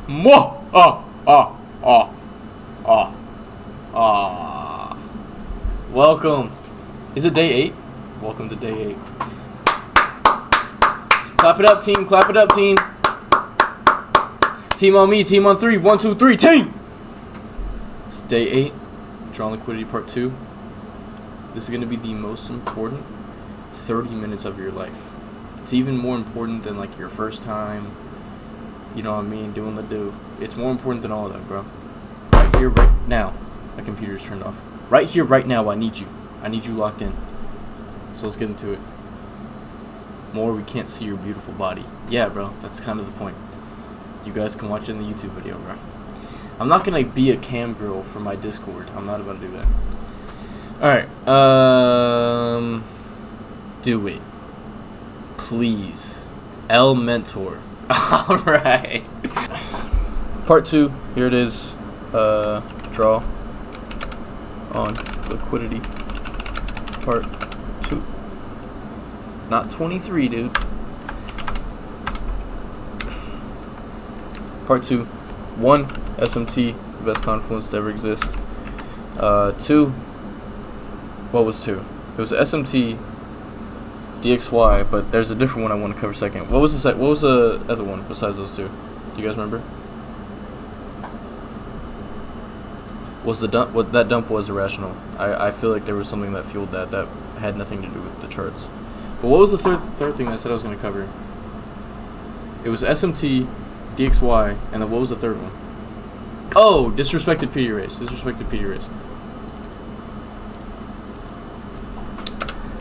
Mwah! Ah. Welcome. Is it day 8? Welcome to day 8. Clap it up, team. Clap it up, team. Team on me. Team on 3. 1, 2, 3. Team! It's day 8. Draw Liquidity Part 2. This is going to be the most important 30 minutes of your life. It's even more important than like your first time, you know what I mean, doing the do. It's more important than all of that, bro. Right here, right now. My computer's turned off. Right here, right now, I need you. I need you locked in. So let's get into it. More, we can't see your beautiful body. Yeah, bro, that's kind of the point. You guys can watch it in the YouTube video, bro. I'm not gonna be a cam girl for my Discord. I'm not about to do that. Alright, do it. Please. L Mentor. Alright. Part 2, here it is. Draw on Liquidity. Part 2. Not 23, dude. Part 2. 1. SMT, the best confluence to ever exist. 2. What was 2? It was SMT DXY, but there's a different one I want to cover second. What was the other one besides those two? Do you guys remember? Was the dump? What that dump was irrational. I feel like there was something that fueled that had nothing to do with the charts. But what was the third thing I said I was going to cover? It was SMT, DXY, and then what was the third one? Oh, disrespected PD race. Disrespected PD race.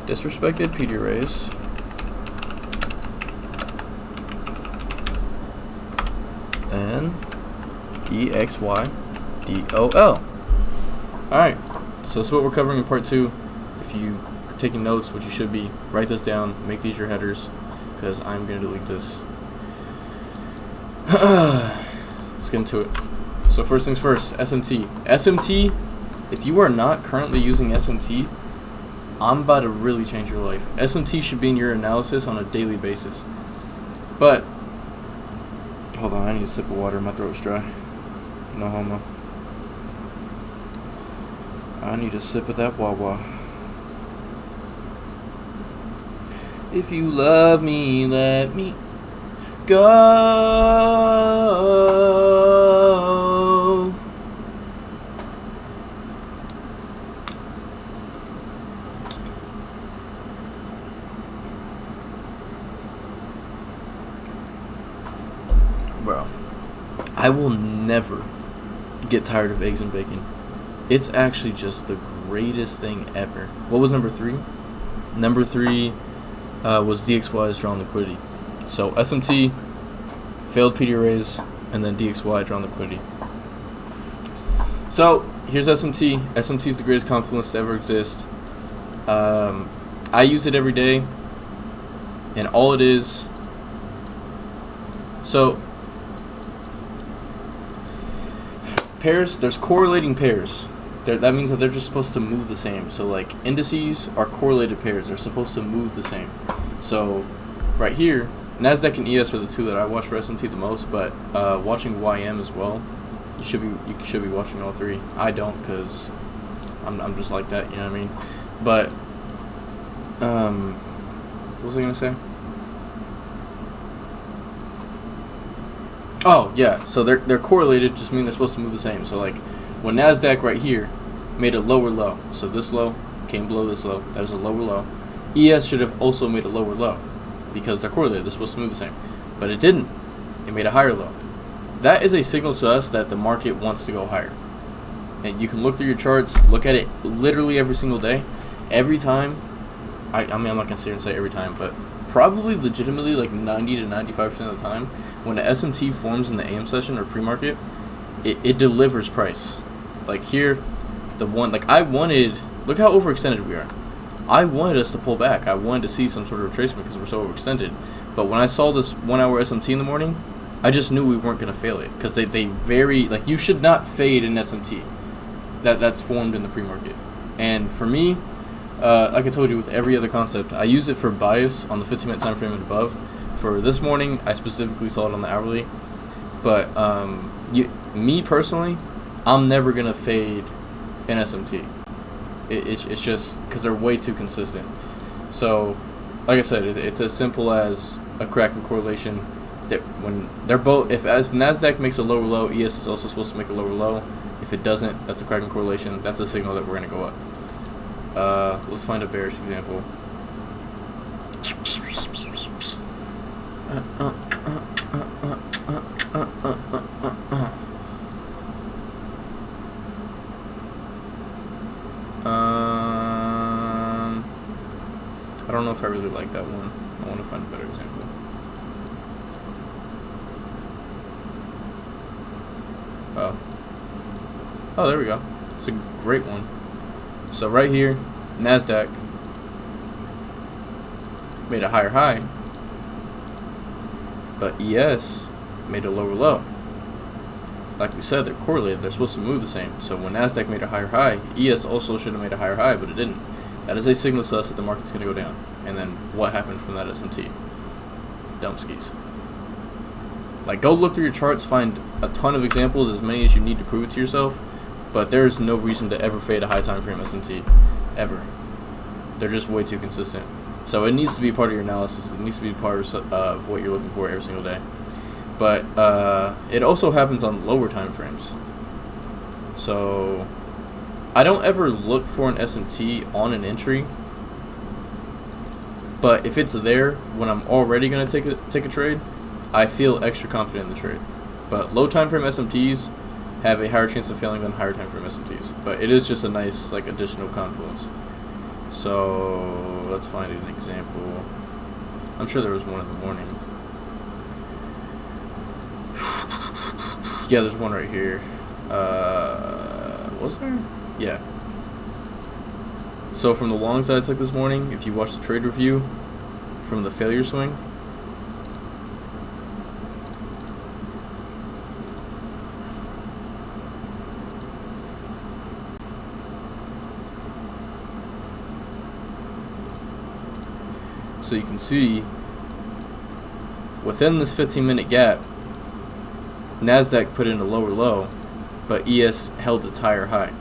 Disrespected PD race. And DXY DOL. Alright, so that's what we're covering in part 2. If you are taking notes, which you should be, write this down, make these your headers, because I'm going to delete this. Let's get into it. So first things first, SMT. SMT, if you are not currently using SMT, I'm about to really change your life. SMT should be in your analysis on a daily basis. But, hold on, I need a sip of water, my throat's dry. No homo. I need a sip of that Wawa. If you love me, let me go. Bro, I will never get tired of eggs and bacon. It's actually just the greatest thing ever. What was number 3? Number 3 was DXY's drawn liquidity. So SMT, failed PD raise, and then DXY drawn liquidity. So here's SMT. SMT is the greatest confluence to ever exist. I use it every day, and all it is. So pairs, there's correlating pairs. That means that they're just supposed to move the same. So like indices are correlated pairs. They're supposed to move the same. So right here, NASDAQ and ES are the two that I watch for SMT the most. But watching YM as well, you should be watching all 3. I don't, because I'm just like that. You know what I mean? But what was I gonna say? Oh yeah, so they're correlated, just mean they're supposed to move the same. So like when NASDAQ right here made a lower low, so this low came below this low, that is a lower low. ES should have also made a lower low because they're correlated, they're supposed to move the same. But it didn't. It made a higher low. That is a signal to us that the market wants to go higher. And you can look through your charts, look at it literally every single day. Every time, I mean I'm not gonna sit here and say every time, but probably legitimately like 90 to 95% of the time, when the SMT forms in the AM session or pre-market, it delivers price. Like here, the one, like I wanted, look how overextended we are. I wanted us to pull back. I wanted to see some sort of retracement because we're so overextended. But when I saw this 1 hour SMT in the morning, I just knew we weren't going to fail it. Because they very, like you should not fade an SMT that's formed in the pre-market. And for me, like I told you with every other concept, I use it for bias on the 15-minute time frame and above. For this morning, I specifically saw it on the hourly. But me personally, I'm never gonna fade an SMT. It's just because they're way too consistent. So, like I said, it's as simple as a cracking correlation. That when they're both, if Nasdaq makes a lower low, ES is also supposed to make a lower low. If it doesn't, that's a cracking correlation. That's a signal that we're gonna go up. Let's find a bearish example. I don't know if I really like that one. I want to find a better example. Oh, there we go. It's a great one. So right here, Nasdaq made a higher high, but ES made a lower low. Like we said, they're correlated. They're supposed to move the same. So when Nasdaq made a higher high, ES also should have made a higher high, but it didn't. That is a signal to us that the market's going to go down. And then what happened from that SMT? Dumb skis. Like, go look through your charts, find a ton of examples, as many as you need to prove it to yourself. But there's no reason to ever fade a high time frame SMT. Ever. They're just way too consistent. So it needs to be part of your analysis. It needs to be part of what you're looking for every single day. But it also happens on lower time frames. So I don't ever look for an SMT on an entry. But if it's there when I'm already going to take a trade, I feel extra confident in the trade. But low time frame SMTs have a higher chance of failing than higher time frame SMTs. But it is just a nice like additional confluence. So let's find an example. I'm sure there was one in the morning. Yeah, there's one right here. Was there? Yeah. So from the longs that I took this morning, if you watch the trade review from the failure swing, so you can see within this 15-minute gap, Nasdaq put in a lower low, but ES held its higher high.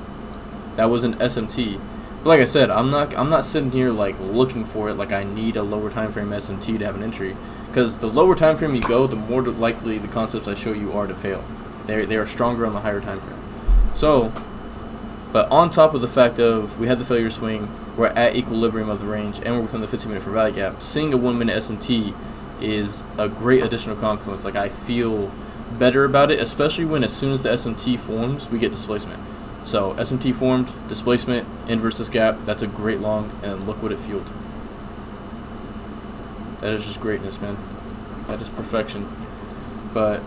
That was an SMT. But like I said, I'm not sitting here like looking for it like I need a lower time frame SMT to have an entry, because the lower time frame you go, the more likely the concepts I show you are to fail. They are stronger on the higher time frame. So, but on top of the fact of we had the failure swing, we're at equilibrium of the range, and we're within the 15-minute fair value gap, seeing a 1-minute SMT is a great additional confluence. Like, I feel better about it, especially when as soon as the SMT forms, we get displacement. So SMT formed, displacement, inverse this gap, that's a great long, and look what it fueled. That is just greatness, man. That is perfection. But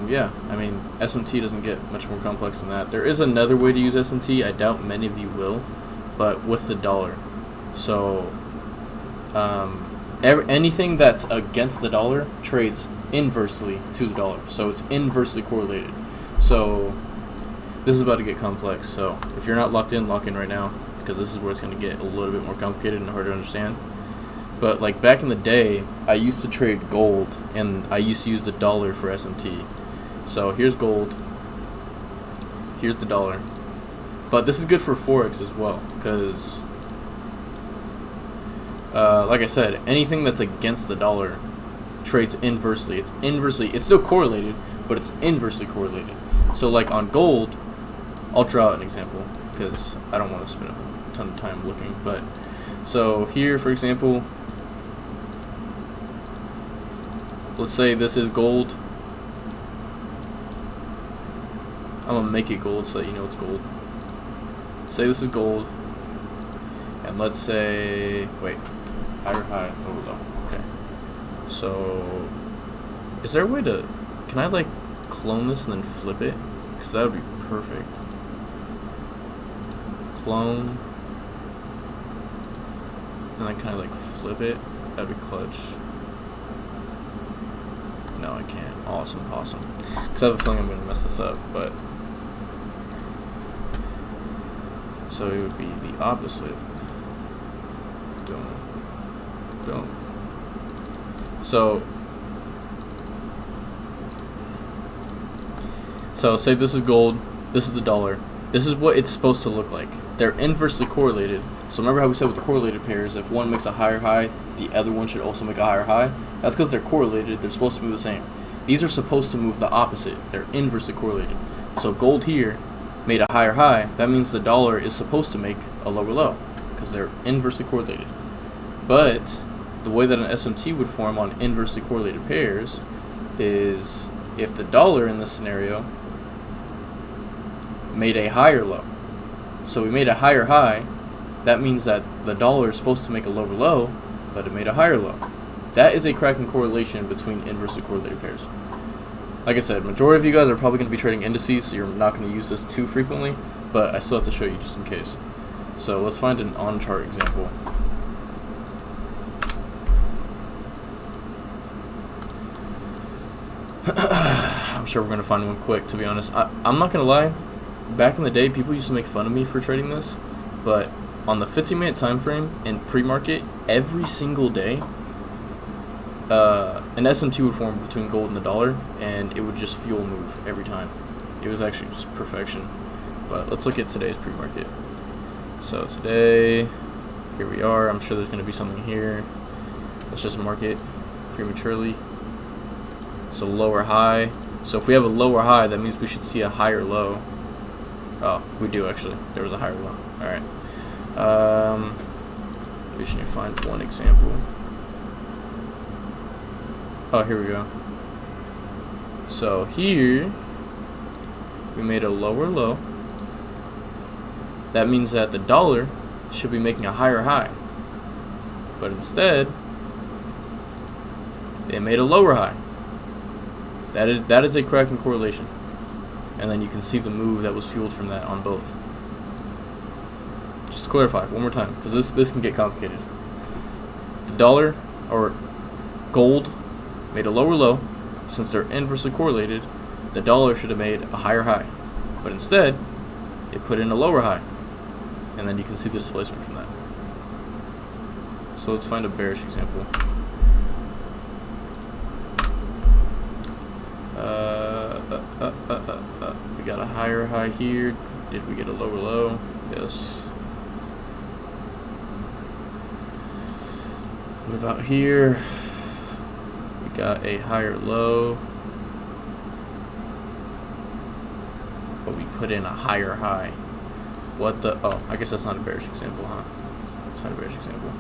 yeah, I mean, SMT doesn't get much more complex than that. There is another way to use SMT. I doubt many of you will, but with the dollar. So anything that's against the dollar trades inversely to the dollar. So it's inversely correlated. So this is about to get complex. So if you're not locked in, lock in right now, because this is where it's going to get a little bit more complicated and harder to understand. But like back in the day, I used to trade gold, and I used to use the dollar for SMT. So here's gold, here's the dollar. But this is good for Forex as well, because like I said, anything that's against the dollar trades inversely. It's still correlated, but it's inversely correlated. So like on gold, I'll draw an example because I don't want to spend a ton of time looking. But so here, for example, let's say this is gold. I'm gonna make it gold so that you know it's gold. Say this is gold, and let's say, wait, higher high, lower low. Okay. So, is there a way to? Can I like clone this and then flip it? Because that would be perfect. Clone, and then kind of like flip it. That'd be clutch. No, I can't. Awesome. Because I have a feeling I'm going to mess this up, but so it would be the opposite. Don't. So So say this is gold, this is the dollar. This is what it's supposed to look like. They're inversely correlated. So remember how we said with the correlated pairs, if one makes a higher high, the other one should also make a higher high? That's because they're correlated. They're supposed to move the same. These are supposed to move the opposite. They're inversely correlated. So gold here made a higher high. That means the dollar is supposed to make a lower low because they're inversely correlated. But the way that an SMT would form on inversely correlated pairs is if the dollar in this scenario made a higher low. So we made a higher high. That means that the dollar is supposed to make a lower low, but it made a higher low. That is a cracking correlation between inversely correlated pairs. Like I said, majority of you guys are probably going to be trading indices, so you're not going to use this too frequently, but I still have to show you just in case. So let's find an on-chart example. I'm sure we're going to find one quick, to be honest. I'm not going to lie. Back in the day, people used to make fun of me for trading this, but on the 15-minute time frame in pre-market, every single day, an SMT would form between gold and the dollar, and it would just fuel move every time. It was actually just perfection. But let's look at today's pre-market. So today, here we are. I'm sure there's going to be something here. Let's just mark it prematurely. So lower high. So if we have a lower high, that means we should see a higher low. Oh, we do actually. There was a higher low. Alright. We should find one example. Oh, here we go. So here, we made a lower low. That means that the dollar should be making a higher high. But instead, it made a lower high. That is a cracking correlation. And then you can see the move that was fueled from that on both. Just to clarify one more time, because this can get complicated. The dollar, or gold, made a lower low. Since they're inversely correlated, the dollar should have made a higher high. But instead, it put in a lower high. And then you can see the displacement from that. So let's find a bearish example. We got a higher high here. Did we get a lower low? Yes. What about here? We got a higher low, but we put in a higher high. What the? Oh, I guess that's not a bearish example, huh? Let's find a bearish example.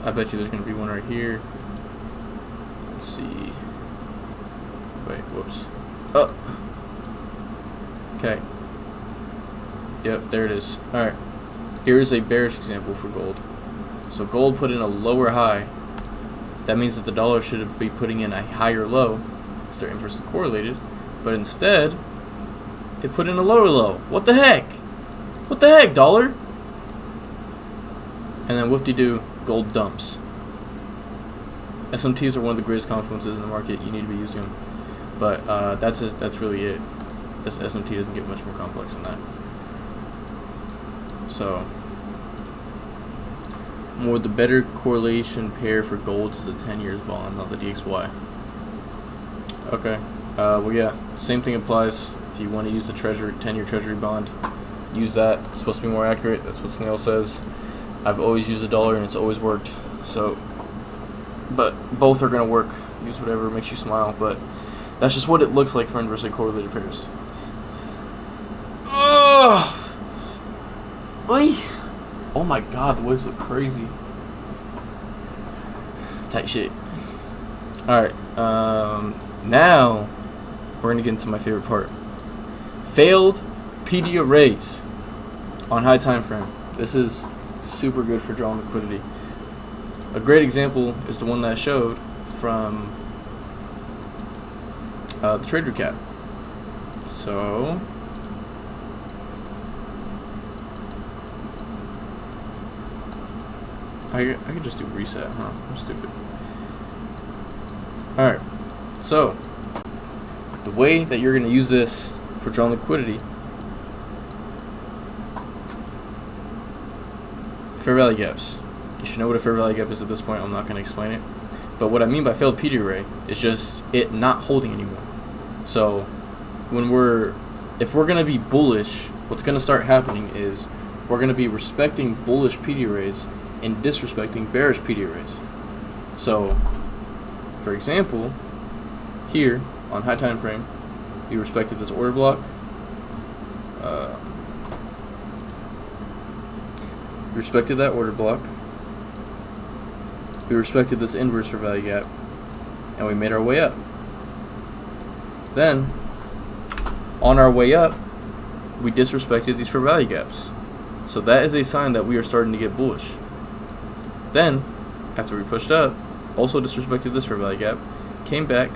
I bet you there's going to be one right here. Let's see. Wait, whoops. Oh. Okay. Yep, there it is. Alright. Here is a bearish example for gold. So gold put in a lower high. That means that the dollar should be putting in a higher low, because they're inversely correlated. But instead, it put in a lower low. What the heck? What the heck, dollar? And then whoop-de-doo, gold dumps. SMTs are one of the greatest confluences in the market. You need to be using them. But that's really it. This SMT doesn't get much more complex than that. So, the better correlation pair for gold is the 10 years bond, not the DXY. Okay. Well, yeah. Same thing applies. If you want to use the 10-year Treasury bond, use that. It's supposed to be more accurate. That's what Snail says. I've always used the dollar and it's always worked. So, but both are gonna work. Use whatever makes you smile. But that's just what it looks like for inversely correlated pairs. Ugh. Oy. Oh my god, the waves look crazy. Tight shit. Alright, now we're gonna get into my favorite part. Failed PD arrays on high time frame. This is super good for drawing liquidity. A great example is the one that I showed from the trade recap. So I could just do reset, huh? I'm stupid. Alright, so the way that you're going to use this for drawing liquidity, fair value gaps. You should know what a fair value gap is at this point. I'm not going to explain it. But what I mean by failed PD array is just it not holding anymore. So if we're going to be bullish, what's going to start happening is we're going to be respecting bullish PD arrays and disrespecting bearish PD arrays. So, for example, here on high time frame, we respected this order block. We respected that order block. We respected this inverse for value gap, and we made our way up. Then, on our way up, we disrespected these fair value gaps. So that is a sign that we are starting to get bullish. Then, after we pushed up, also disrespected this fair value gap, came back,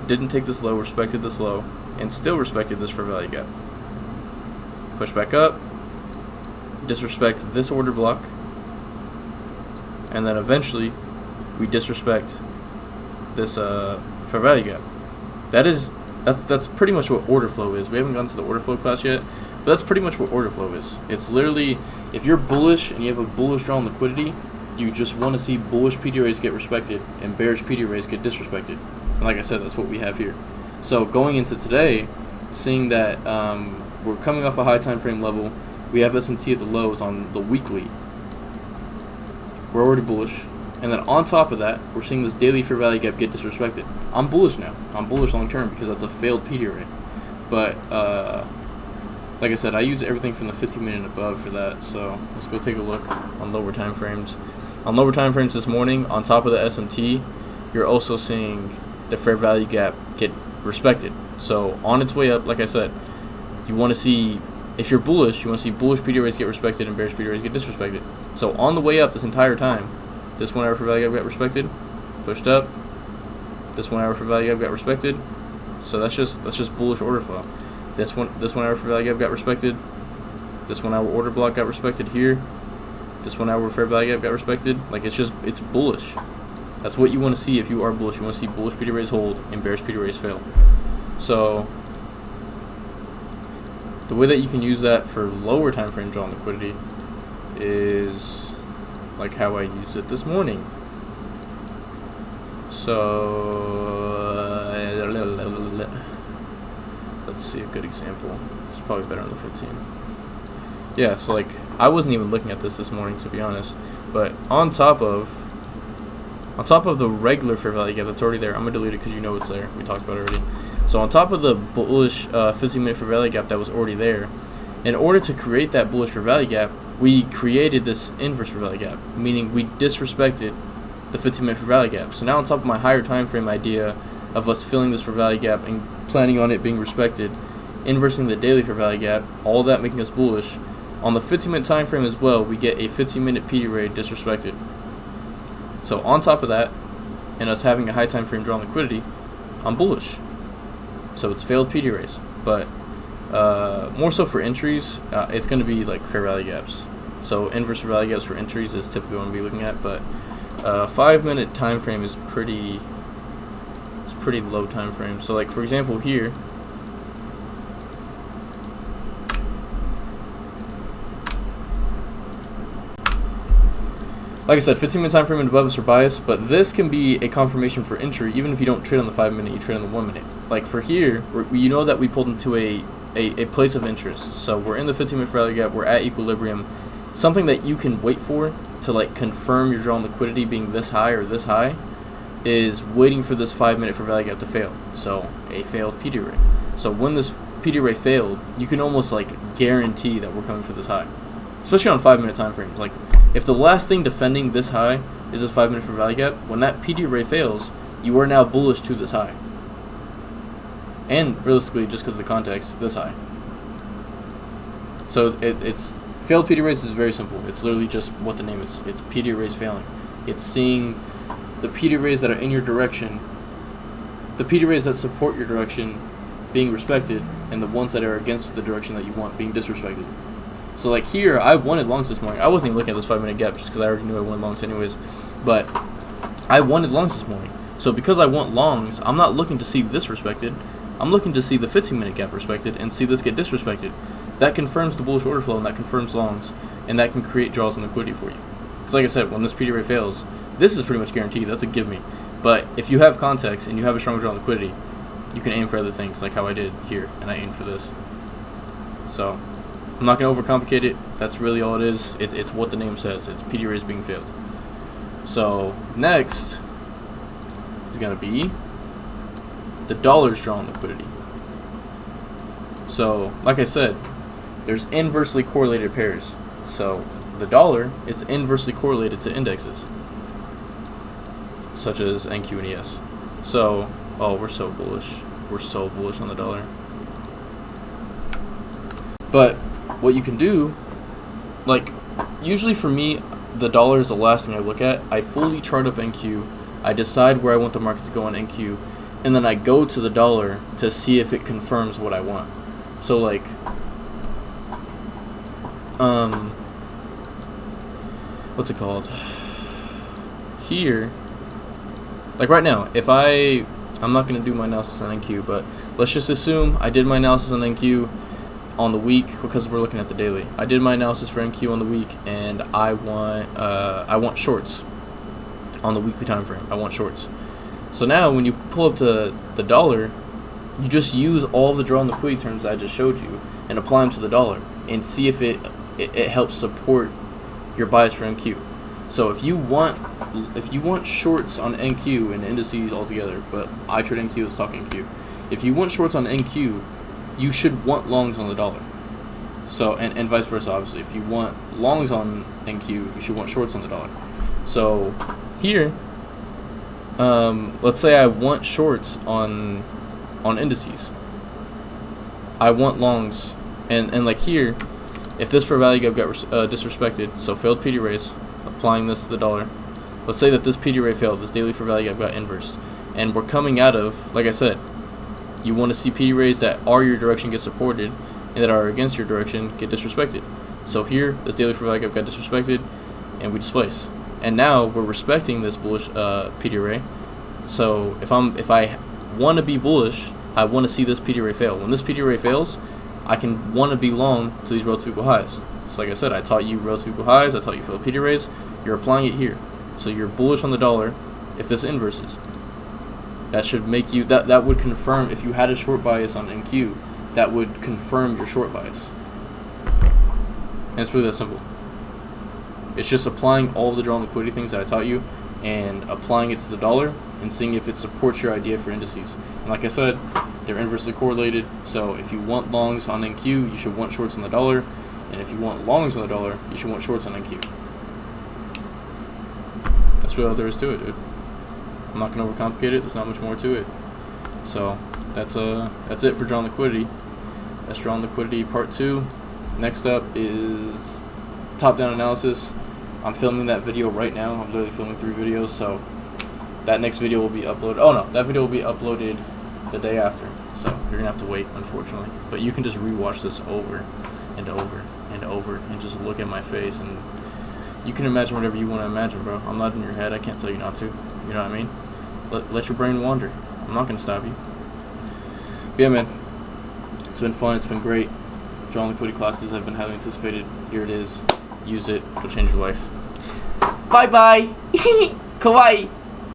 didn't take this low, respected this low, and still respected this fair value gap. Push back up, disrespect this order block, and then eventually we disrespect this fair value gap. That's pretty much what order flow is. We haven't gone to the order flow class yet, but that's pretty much what order flow is. It's literally, if you're bullish and you have a bullish draw on liquidity, you just want to see bullish PD arrays get respected and bearish PD arrays get disrespected. And like I said, that's what we have here. So going into today, seeing that we're coming off a high time frame level, we have SMT at the lows on the weekly. We're already bullish. And then on top of that, we're seeing this daily fair value gap get disrespected. I'm bullish now. I'm bullish long term because that's a failed PD array. But like I said, I use everything from the 15-minute and above for that. So let's go take a look on lower time frames. On lower time frames this morning, on top of the SMT, you're also seeing the fair value gap get respected. So on its way up, like I said, you want to see, if you're bullish, you want to see bullish PD arrays get respected and bearish PD arrays get disrespected. So on the way up this entire time, this 1 hour fair value gap got respected, pushed up. This 1 hour fair value gap got respected. So that's just bullish order flow. This one hour fair value gap got respected. This 1 hour order block got respected here. This 1 hour fair value gap got respected. Like it's bullish. That's what you want to see if you are bullish. You want to see bullish PD arrays hold and bearish PD arrays fail. So the way that you can use that for lower time frame draw on liquidity is like how I used it this morning. So let's see a good example. It's probably better on the 15. Yeah, so like I wasn't even looking at this morning, to be honest. But on top of the regular fair value gap that's already there, I'm gonna delete it because you know it's there. We talked about it already. So on top of the bullish 15-minute fair value gap that was already there, in order to create that bullish fair value gap, we created this inverse fair value gap, meaning we disrespected the 15-minute fair value gap. So now on top of my higher time frame idea of us filling this fair value gap and planning on it being respected, inversing the daily fair value gap, all that making us bullish, on the 15-minute time frame as well, we get a 15-minute PD array disrespected. So on top of that, and us having a high time frame draw on liquidity, I'm bullish. So it's failed PD arrays, but more so for entries, it's going to be like fair value gaps. So inverse fair value gaps for entries is typically what I'm going to be looking at, but 5-minute time frame is pretty low time frame. So like for example here, like I said, 15-minute time frame and above is for bias, but this can be a confirmation for entry even if you don't trade on the 5-minute, you trade on the 1-minute. Like for here, you know that we pulled into a place of interest. So we're in the 15-minute fair value gap, we're at equilibrium. Something that you can wait for to like confirm your draw on liquidity being this high or this high is waiting for this 5-minute fair value gap to fail. So a failed PD array. So when this PD array failed, you can almost like guarantee that we're coming for this high, especially on 5-minute time frames. Like if the last thing defending this high is this 5-minute fair value gap, when that PD array fails, you are now bullish to this high. And realistically, just because of the context, this high. So it's failed PD arrays is very simple. It's literally just what the name is. It's PD arrays failing. It's seeing the PD arrays that are in your direction, the PD arrays that support your direction being respected, and the ones that are against the direction that you want being disrespected. So like here, I wanted longs this morning. I wasn't even looking at this 5-minute gap just because I already knew I wanted longs anyways. But I wanted longs this morning. So because I want longs, I'm not looking to see this respected. I'm looking to see the 15-minute gap respected and see this get disrespected. That confirms the bullish order flow and that confirms longs, and that can create draws and liquidity for you. Because like I said, when this PD array fails, this is pretty much guaranteed. That's a give me. But if you have context and you have a strong draw on liquidity, you can aim for other things, like how I did here, and I aimed for this. So I'm not going to overcomplicate it. That's really all it is. It's what the name says. It's PD raise being failed. So next is going to be the dollars drawn liquidity. So like I said, there's inversely correlated pairs. So the dollar is inversely correlated to indexes, such as NQ and ES. So, oh, we're so bullish. We're so bullish on the dollar. But what you can do, like, usually for me, the dollar is the last thing I look at. I fully chart up NQ. I decide where I want the market to go on NQ, and then I go to the dollar to see if it confirms what I want. So, like, what's it called? Here, like right now, if I'm not going to do my analysis on NQ, but let's just assume I did my analysis on NQ on the week, because we're looking at the daily. I did my analysis for NQ on the week, and I want shorts on the weekly time frame. I want shorts. So now when you pull up to the dollar, you just use all of the drawn liquidity terms I just showed you and apply them to the dollar and see if it helps support your bias for NQ. So if you want shorts on NQ and indices altogether, but I trade NQ, let's talk NQ. If you want shorts on NQ, you should want longs on the dollar. So and vice versa, obviously. If you want longs on NQ, you should want shorts on the dollar. So here, let's say I want shorts on indices. I want longs, and like here, if this fair value gap got disrespected, so failed PD raise, applying this to the dollar. Let's say that this PD rate failed, this daily fair value gap got inversed, and we're coming out of, like I said, you want to see PD rays that are your direction get supported and that are against your direction get disrespected. So here, this daily fair value gap got disrespected, and we displace. And now we're respecting this bullish PD ray. So if I want to be bullish, I want to see this PD ray fail. When this PD ray fails, I can want to be long to these relative equal highs. So like I said, I taught you relative equal highs, I taught you failed PD rays. You're applying it here. So you're bullish on the dollar if this inverses. That should make you, that would confirm, if you had a short bias on NQ, that would confirm your short bias. And it's really that simple. It's just applying all of the drawn liquidity things that I taught you and applying it to the dollar and seeing if it supports your idea for indices. And like I said, they're inversely correlated. So if you want longs on NQ, you should want shorts on the dollar. And if you want longs on the dollar, you should want shorts on NQ. That's really all there is to it, dude. I'm not going to overcomplicate it. There's not much more to it. So that's it for drawn liquidity. That's drawn liquidity part 2. Next up is top-down analysis. I'm filming that video right now. I'm literally filming 3 videos, so that next video will be uploaded. Oh no, that video will be uploaded the day after. So you're gonna have to wait, unfortunately. But you can just rewatch this over and over and over and just look at my face, and you can imagine whatever you want to imagine, bro. I'm not in your head. I can't tell you not to. You know what I mean? Let your brain wander. I'm not gonna stop you. But yeah, man. It's been fun. It's been great. Drawn liquidity classes have been highly anticipated. Here it is. Use it. It'll change your life. Bye bye. Kawaii.